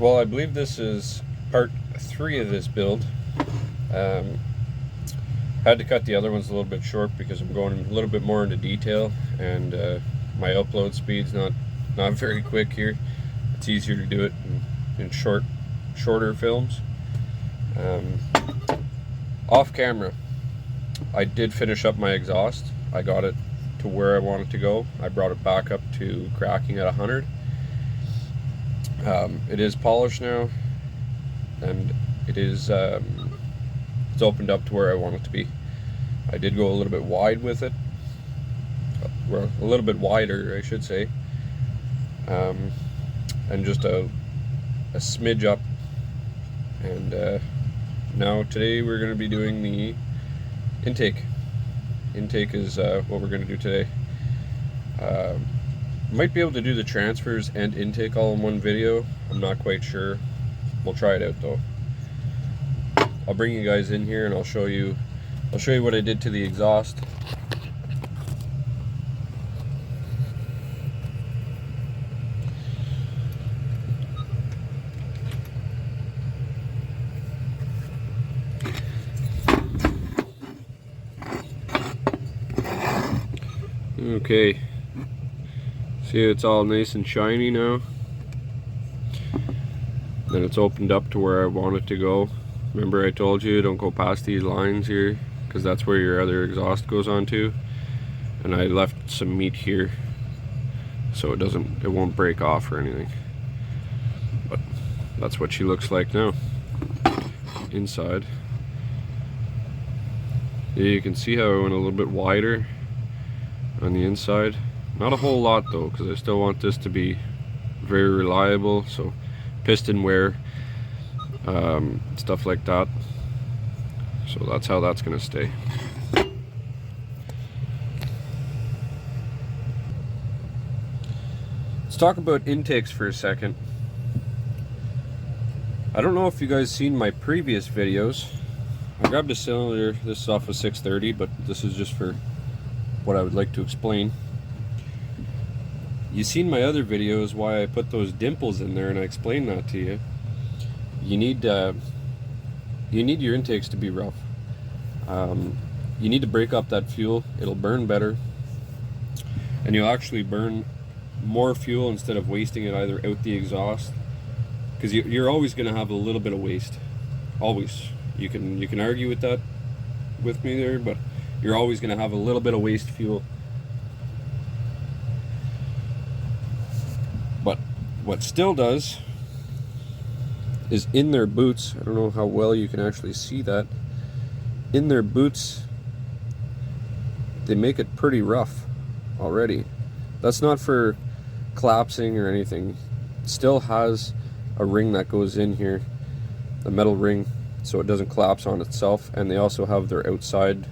Well, I believe this is part 3 of this build. Had to cut the other ones a little bit short because I'm going a little bit more into detail, and my upload speed's not very quick here. It's easier to do it in shorter films. Off camera, I did finish up my exhaust. I got it to where I want it to go. I brought it back up to cracking at 100. It is polished now, and it is it's opened up to where I want it to be. I did go a little bit wide with it, well, a little bit wider I should say, and just a smidge up. And now today we're going to be doing the intake. Intake is what we're going to do today. Might be able to do the transfers and intake all in one video. I'm not quite sure. We'll try it out though. I'll bring you guys in here and I'll show you what I did to the exhaust. Okay, see, it's all nice and shiny now. Then it's opened up to where I want it to go. Remember I told you don't go past these lines here, because that's where your other exhaust goes onto. And I left some meat here so it won't break off or anything. But that's what she looks like now inside. Yeah, you can see how I went a little bit wider on the inside. Not a whole lot though, because I still want this to be very reliable. So piston wear, stuff like that. So that's how that's gonna stay. Let's talk about intakes for a second. I don't know if you guys seen my previous videos. I grabbed a cylinder. This is off of 630, but this is just for what I would like to explain. You've seen my other videos why I put those dimples in there, and I explained that to you. You need your intakes to be rough. You need to break up that fuel. It'll burn better, and you'll actually burn more fuel instead of wasting it either out the exhaust, because you're always going to have a little bit of waste. Always. You can argue with that with me there, but you're always going to have a little bit of waste fuel. But what Stihl does is, in their boots, I don't know how well you can actually see that, in their boots they make it pretty rough already. That's not for collapsing or anything. Stihl has a ring that goes in here, a metal ring, so it doesn't collapse on itself. And they also have their outside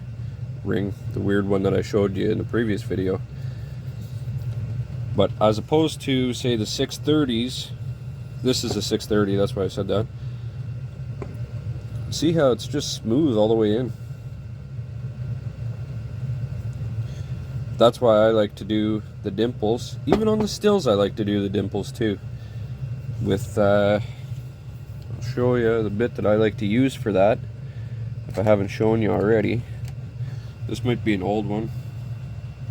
ring, the weird one that I showed you in the previous video. But as opposed to, say, the 630s, this is a 630, that's why I said that. See how it's just smooth all the way in? That's why I like to do the dimples. Even on the Stihls I like to do the dimples too. With, I'll show you the bit that I like to use for that, if I haven't shown you already. This might be an old one.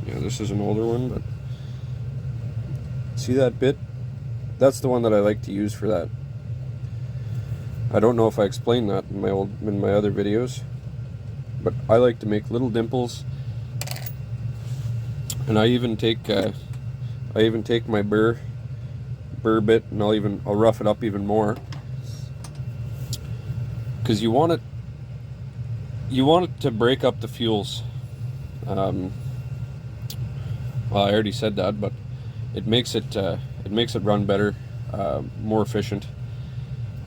Yeah, this is an older one, but see that bit? That's the one that I like to use for that. I don't know if I explained that in my other videos, but I like to make little dimples, and I even take my burr bit, and I'll rough it up even more, because you want it to break up the fuels. Well, I already said that, but it makes it run better, more efficient,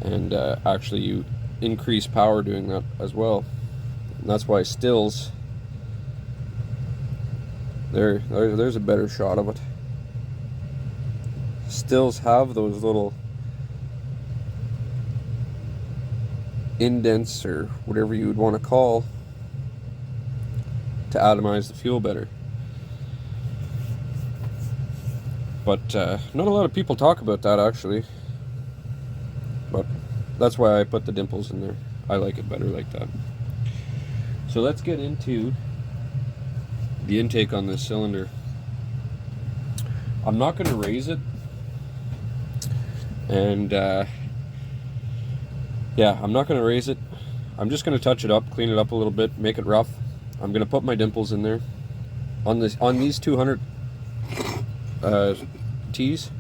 and actually you increase power doing that as well. And that's why Stihls, there's a better shot of it. Stihls have those little indents, or whatever you would want to call, to atomize the fuel better. But not a lot of people talk about that, actually. that's why I put the dimples in there. I like it better like that. So let's get into the intake on this cylinder. I'm not going to raise it, and yeah, I'm not going to raise it. I'm just going to touch it up, clean it up a little bit, make it rough. I'm going to put my dimples in there on these 200 T's.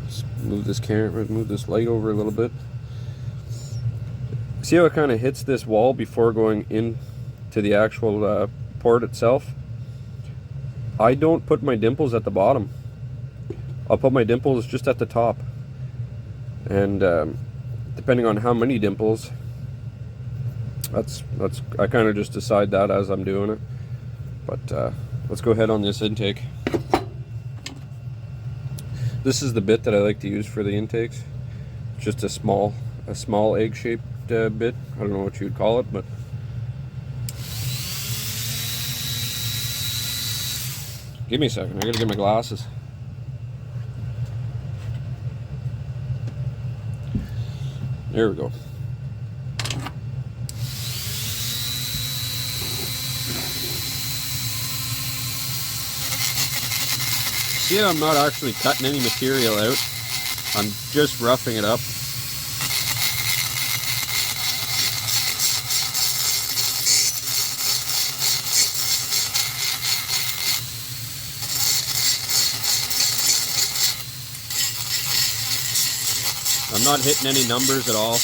Let's move this camera, move this light over a little bit. See how it kind of hits this wall before going into the actual port itself? I don't put my dimples at the bottom. I'll put my dimples just at the top. And depending on how many dimples, that's I kind of just decide that as I'm doing it. But let's go ahead on this intake. This is the bit that I like to use for the intakes. It's just a small egg-shaped bit. I don't know what you'd call it, but give me a second. I gotta get my glasses. There we go. See how I'm not actually cutting any material out? I'm just roughing it up. I'm not hitting any numbers at all.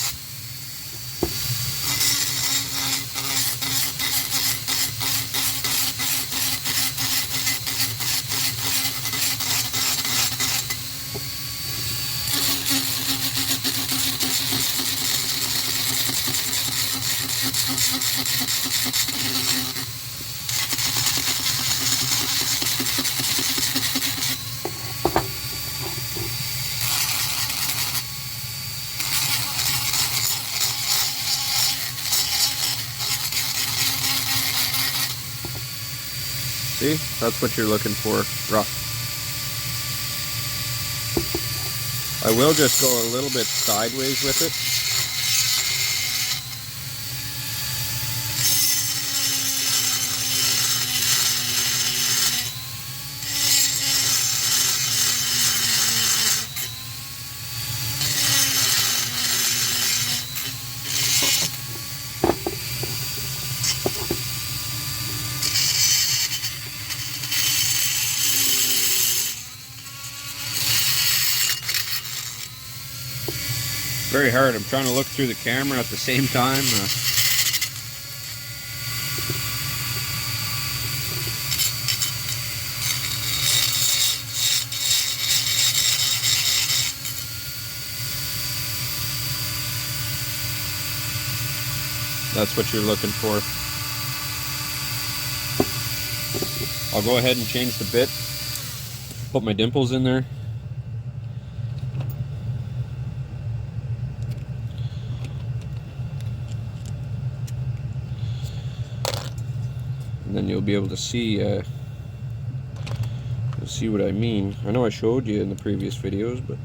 See, that's what you're looking for, rough. I will just go a little bit sideways with it. Very hard. I'm trying to look through the camera at the same time. That's what you're looking for. I'll go ahead and change the bit. Put my dimples in there. And then you'll be able to see you'll see what I mean. I know I showed you in the previous videos, but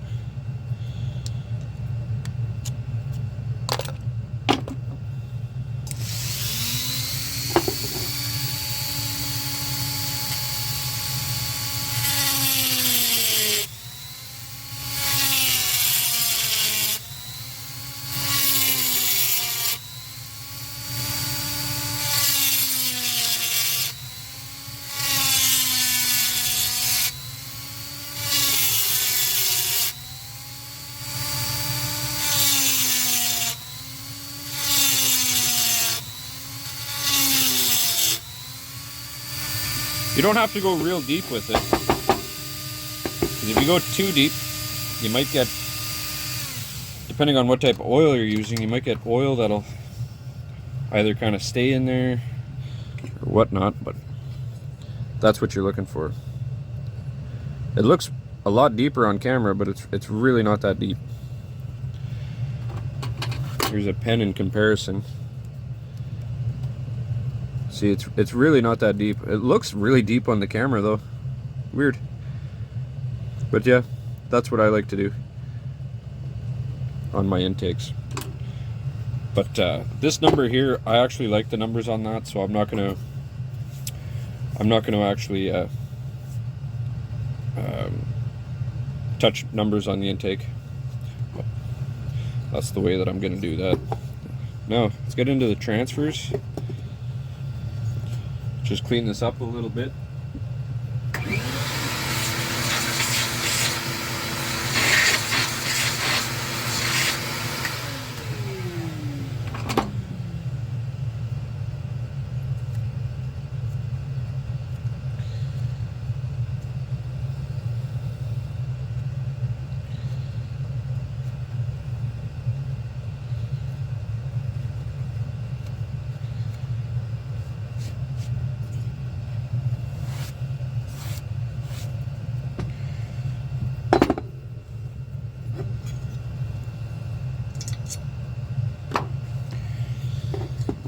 you don't have to go real deep with it. 'Cause if you go too deep, you might get, depending on what type of oil you're using, you might get oil that'll either kind of stay in there or whatnot, but that's what you're looking for. It looks a lot deeper on camera, but it's really not that deep. Here's a pen in comparison. See, it's really not that deep. It looks really deep on the camera though. Weird. But yeah, that's what I like to do. on my intakes. But this number here, I actually like the numbers on that, so I'm not gonna actually touch numbers on the intake. But that's the way that I'm gonna do that. Now let's get into the transfers. Just clean this up a little bit.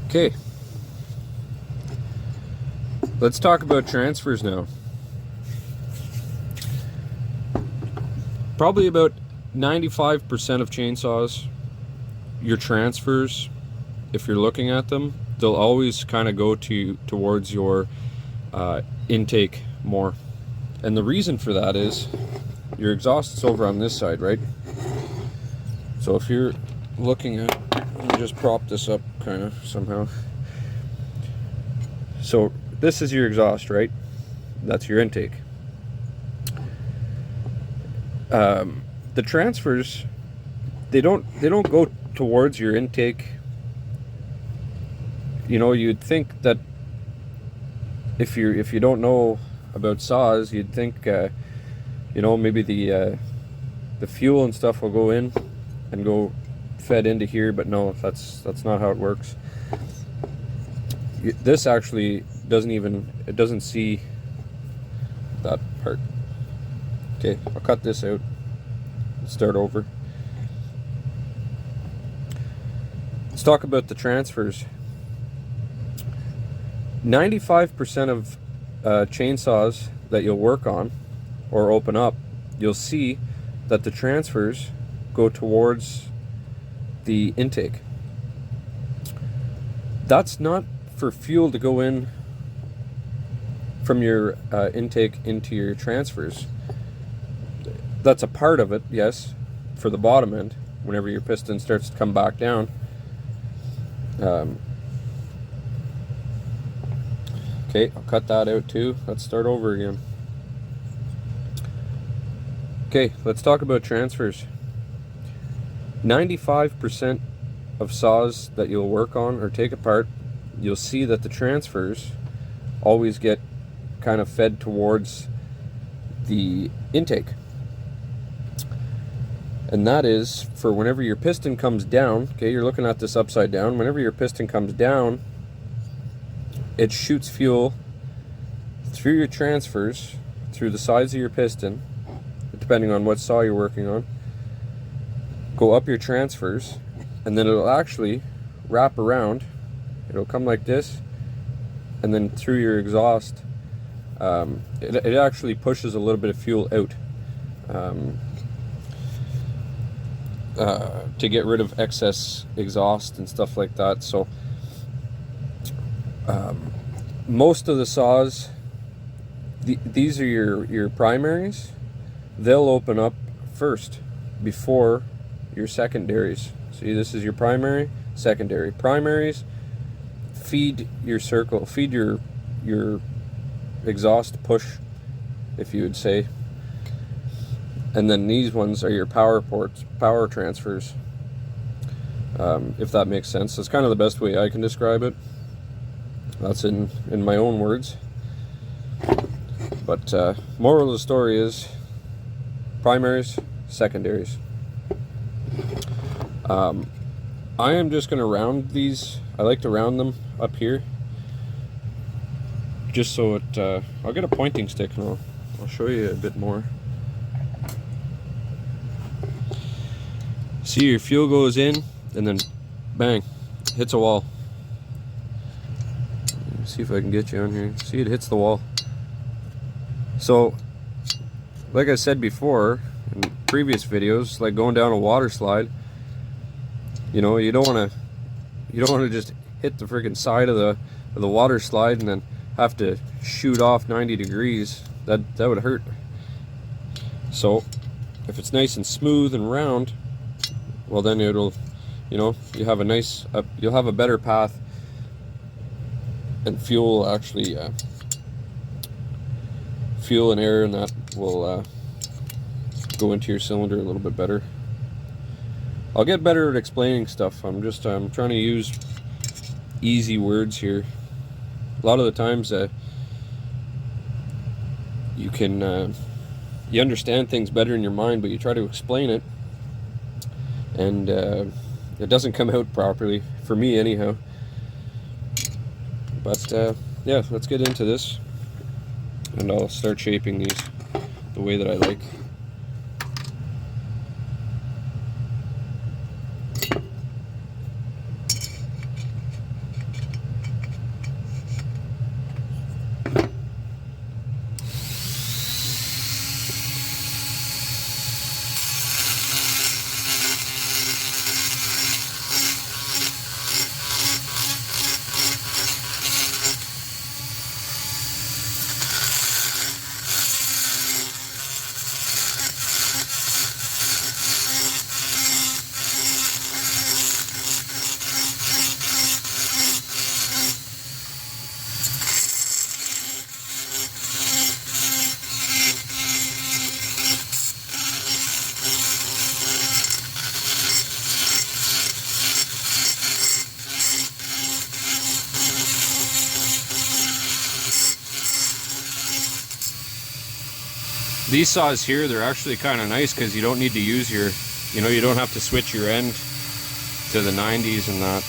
Okay, let's talk about transfers now. Probably about 95% of chainsaws, your transfers, if you're looking at them, they'll always kind of go towards your intake more. And the reason for that is your exhaust is over on this side, right? So if you're looking at, let me just prop this up kind of somehow. So this is your exhaust, right? That's your intake. The transfers, they don't go towards your intake. You know, you'd think that if you don't know about saws, you'd think you know, maybe the fuel and stuff will go in and go fed into here, but no, that's not how it works. This actually doesn't see that part. Okay, I'll cut this out. Let's start over. Let's talk about the transfers. 95% of chainsaws that you'll work on or open up, you'll see that the transfers go towards the intake. That's not for fuel to go in from your intake into your transfers. That's a part of it, yes, for the bottom end, whenever your piston starts to come back down. Okay, I'll cut that out too. Let's start over again. Okay, let's talk about transfers. 95% of saws that you'll work on or take apart, you'll see that the transfers always get kind of fed towards the intake. And that is for whenever your piston comes down. Okay, you're looking at this upside down. Whenever your piston comes down, it shoots fuel through your transfers, through the sides of your piston, depending on what saw you're working on, go up your transfers, and then it'll actually wrap around. It'll come like this, and then through your exhaust, it actually pushes a little bit of fuel out to get rid of excess exhaust and stuff like that. So most of the saws, these are your primaries. They'll open up first before your secondaries. See, this is your primary, secondary. Primaries feed your circle, feed your exhaust push, if you would say. And then these ones are your power ports, power transfers, if that makes sense. That's kind of the best way I can describe it. That's in my own words. But moral of the story is primaries, secondaries. I am just going to round these. I like to round them up here, just so it, I'll get a pointing stick and I'll show you a bit more. See, your fuel goes in and then bang, hits a wall. See if I can get you on here. See, it hits the wall. So, like I said before in previous videos, like going down a water slide, You know, you don't want to just hit the freaking side of the water slide and then have to shoot off 90 degrees. That would hurt. So if it's nice and smooth and round, well then it'll, you know, you have a nice, you'll have a better path, and fuel will actually, fuel and air and that will go into your cylinder a little bit better. I'll get better at explaining stuff. I'm trying to use easy words here. A lot of the times you can you understand things better in your mind, but you try to explain it and it doesn't come out properly, for me anyhow. But yeah, let's get into this and I'll start shaping these the way that I like. These saws here, they're actually kind of nice because you don't need to use your, you know, you don't have to switch your end to the 90s and that.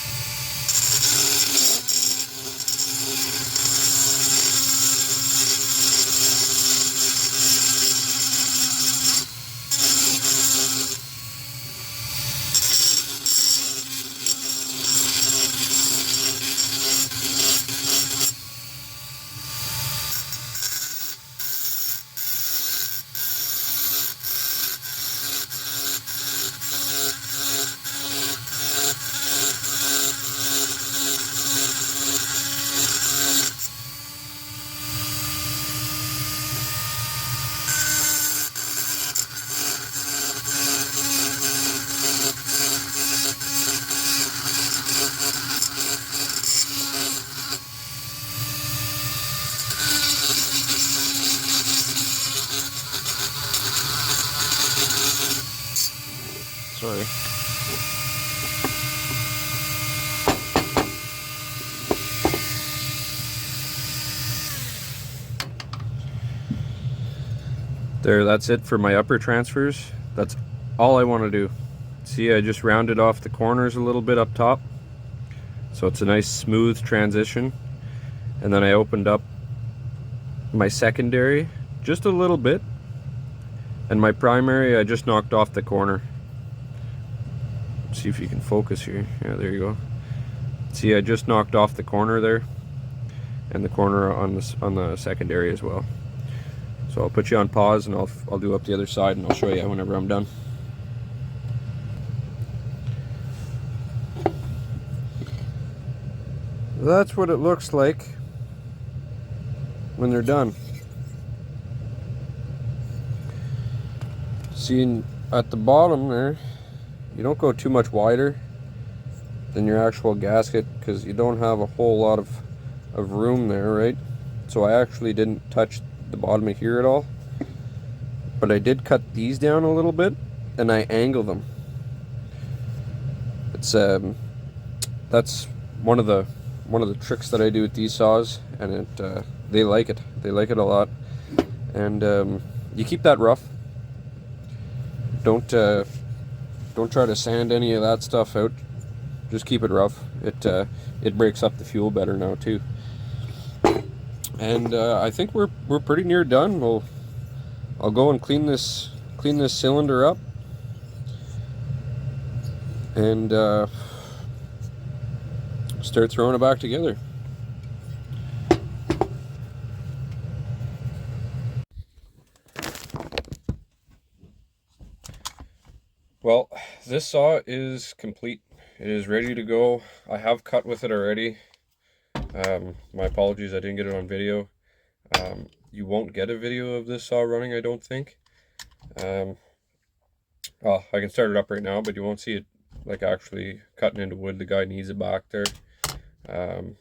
Sorry. There, that's it for my upper transfers. That's all I want to do. See, I just rounded off the corners a little bit up top, so it's a nice smooth transition. And then I opened up my secondary just a little bit, and my primary I just knocked off the corner. See if you can focus here. Yeah, there you go. See, I just knocked off the corner there, and the corner on the secondary as well. So I'll put you on pause and I'll do up the other side and I'll show you whenever I'm done. That's what it looks like when they're done. See, at the bottom there, you don't go too much wider than your actual gasket because you don't have a whole lot of room there, right? So I actually didn't touch the bottom of here at all, but I did cut these down a little bit and I angle them. It's that's one of the tricks that I do with these saws, and they like it a lot. And you keep that rough. Don't try to sand any of that stuff out. Just keep it rough. It breaks up the fuel better now too. And I think we're pretty near done. I'll go and clean this cylinder up, and start throwing it back together. Well, this saw is complete. It is ready to go. I have cut with it already. My apologies, I didn't get it on video. You won't get a video of this saw running, I don't think. Well, I can start it up right now, but you won't see it like actually cutting into wood. The guy needs it back there. But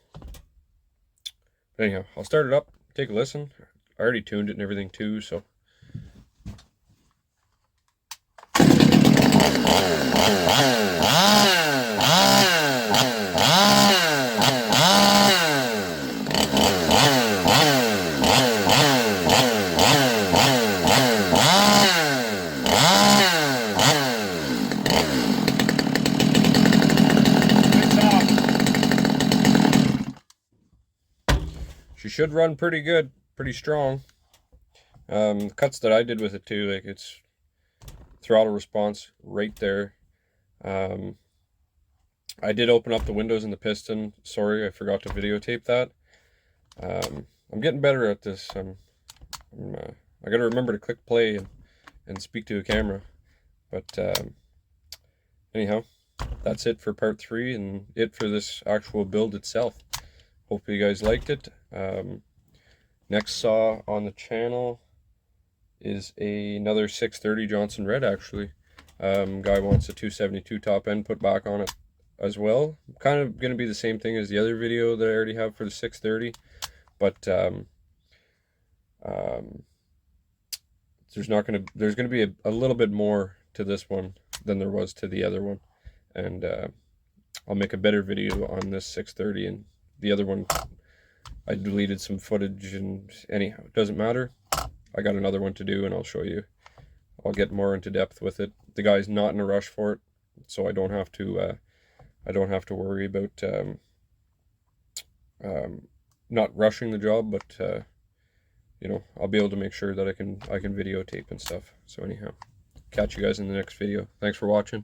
anyhow, I'll start it up, take a listen. I already tuned it and everything too, so. She should run pretty good, pretty strong. Cuts that I did with it too, like it's throttle response right there. I did open up the windows in the piston. Sorry, I forgot to videotape that. I'm getting better at this. I gotta remember to click play and speak to a camera. But anyhow, that's it for part 3 and it for this actual build itself. Hope you guys liked it. Next saw on the channel is another 630 Johnson Red, actually. Guy wants a 272 top end put back on it as well. Kind of going to be the same thing as the other video that I already have for the 630, but there's going to be a little bit more to this one than there was to the other one, and I'll make a better video on this 630. And the other one, I deleted some footage, and anyhow, it doesn't matter. I got another one to do, and I'll show you. I'll get more into depth with it. The guy's not in a rush for it, so I don't have to worry about not rushing the job. But you know, I'll be able to make sure that I can videotape and stuff. So anyhow, catch you guys in the next video. Thanks for watching.